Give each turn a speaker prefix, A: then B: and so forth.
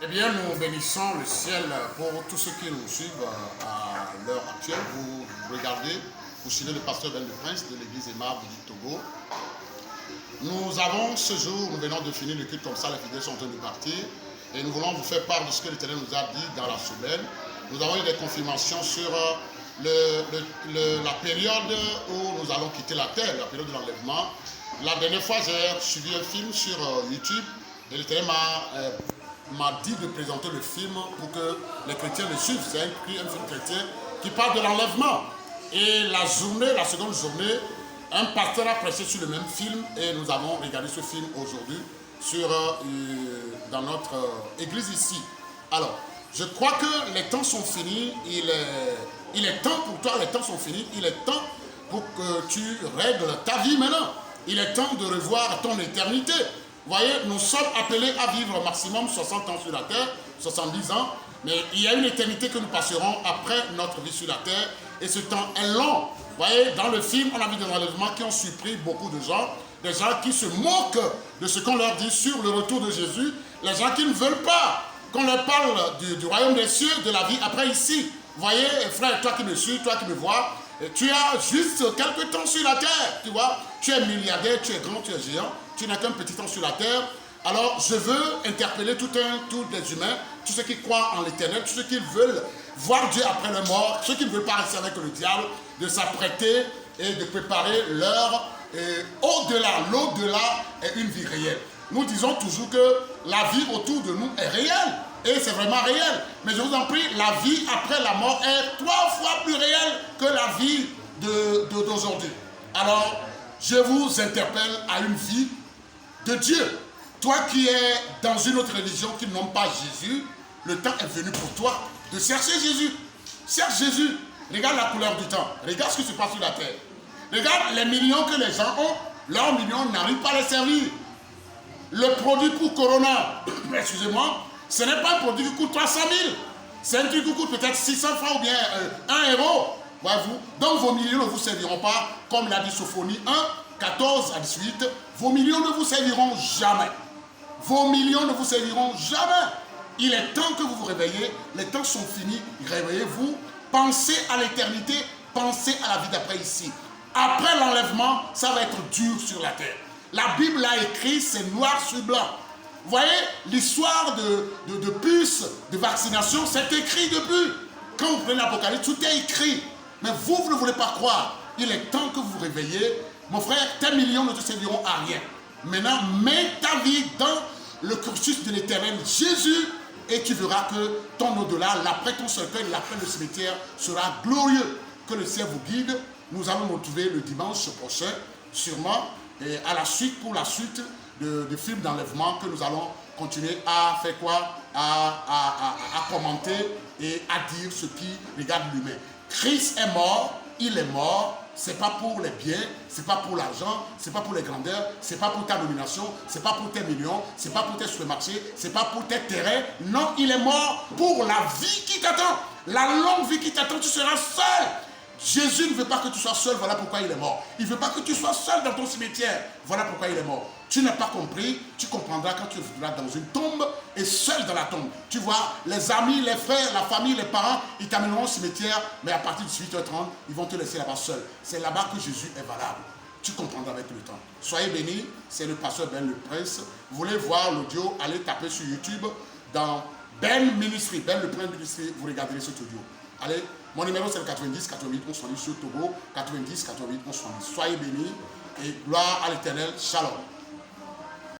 A: Eh bien, nous bénissons le ciel pour tous ceux qui nous suivent à l'heure actuelle. Vous regardez, vous suivez le pasteur Ben le Prince de l'église aimable du Togo. Nous avons ce jour, nous venons de finir le culte comme ça, les fidèles sont en train de partir. Et nous voulons vous faire part de ce que l'Éternel nous a dit dans la semaine. Nous avons eu des confirmations sur la période où nous allons quitter la terre, la période de l'enlèvement. La dernière fois, j'ai suivi un film sur YouTube et l'Éternel m'a dit de présenter le film pour que les chrétiens le suivent. C'est un film chrétien qui parle de l'enlèvement. Et la seconde journée, un pasteur a prêché sur le même film et nous avons regardé ce film aujourd'hui dans notre église ici. Alors, je crois que les temps sont finis. Il est temps pour toi, les temps sont finis. Il est temps pour que tu règles ta vie maintenant. Il est temps de revoir ton éternité. Vous voyez, nous sommes appelés à vivre au maximum 60 ans sur la terre, 70 ans. Mais il y a une éternité que nous passerons après notre vie sur la terre. Et ce temps est long. Vous voyez, dans le film, on a vu des enlèvements qui ont surpris beaucoup de gens. Des gens qui se moquent de ce qu'on leur dit sur le retour de Jésus. Les gens qui ne veulent pas qu'on leur parle du royaume des cieux, de la vie après ici. Vous voyez, frère, toi qui me suis, toi qui me vois, tu as juste quelques temps sur la terre, tu vois. Tu es milliardaire, tu es grand, tu es géant, tu n'as qu'un petit temps sur la terre. Alors, je veux interpeller tous les humains, tous ceux qui croient en l'éternel, tous ceux qui veulent voir Dieu après la mort, ceux qui ne veulent pas rester avec le diable, de s'apprêter et de préparer leur au-delà. L'au-delà est une vie réelle. Nous disons toujours que la vie autour de nous est réelle. Et c'est vraiment réel. Mais je vous en prie, la vie après la mort est 3 fois plus réelle que la vie d'aujourd'hui. Alors, je vous interpelle à une vie de Dieu. Toi qui es dans une autre religion qui n'ont pas Jésus, le temps est venu pour toi de chercher Jésus. Cherche Jésus. Regarde la couleur du temps. Regarde ce qui se passe sur la terre. Regarde les millions que les gens ont. Leurs millions n'arrivent pas à les servir. Le produit pour Corona, excusez-moi, ce n'est pas un produit qui coûte 300 000. C'est un truc qui coûte peut-être 600 francs ou bien 1 euro. Voyez-vous. Donc vos millions ne vous serviront pas, comme l'a dit Sophonie 1, 14 à 18. Vos millions ne vous serviront jamais. Vos millions ne vous serviront jamais. Il est temps que vous vous réveillez. Les temps sont finis. Réveillez-vous. Pensez à l'éternité. Pensez à la vie d'après ici. Après l'enlèvement, ça va être dur sur la terre. La Bible l'a écrit, c'est noir sur blanc. Vous voyez, l'histoire de puces, de vaccination, c'est écrit depuis. Quand vous prenez l'Apocalypse, tout est écrit. Mais vous ne voulez pas croire. Il est temps que vous vous réveillez. Mon frère, tes millions ne te serviront à rien. Maintenant, mets ta vie dans le cursus de l'éternel Jésus et tu verras que ton au-delà, l'après ton cercueil, l'après le cimetière sera glorieux. Que le ciel vous guide. Nous allons nous retrouver le dimanche prochain, sûrement, et à la suite, pour la suite de films d'enlèvement que nous allons continuer à faire quoi? À commenter et à dire ce qui regarde l'humain. Christ est mort, il est mort. C'est pas pour les biens, c'est pas pour l'argent, c'est pas pour les grandeurs, c'est pas pour ta nomination, c'est pas pour tes millions, c'est pas pour tes supermarchés, c'est pas pour tes terrains. Non, il est mort pour la vie qui t'attend. La longue vie qui t'attend, tu seras seul. Jésus ne veut pas que tu sois seul, voilà pourquoi il est mort. Il ne veut pas que tu sois seul dans ton cimetière, voilà pourquoi il est mort. Tu n'as pas compris, tu comprendras quand tu vivras dans une tombe et seul dans la tombe. Tu vois, les amis, les frères, la famille, les parents, ils t'amèneront au cimetière, mais à partir de 18h30, ils vont te laisser là-bas seul. C'est là-bas que Jésus est valable. Tu comprendras avec le temps. Soyez bénis, c'est le pasteur Ben le Prince. Vous voulez voir l'audio, allez taper sur YouTube dans Ben Ministry, Ben le Prince Ministry, vous regarderez cet audio. Allez, mon numéro c'est le 90 88 11 70 sur Togo, 90 88 11 70. Soyez bénis et gloire à l'Éternel. Shalom.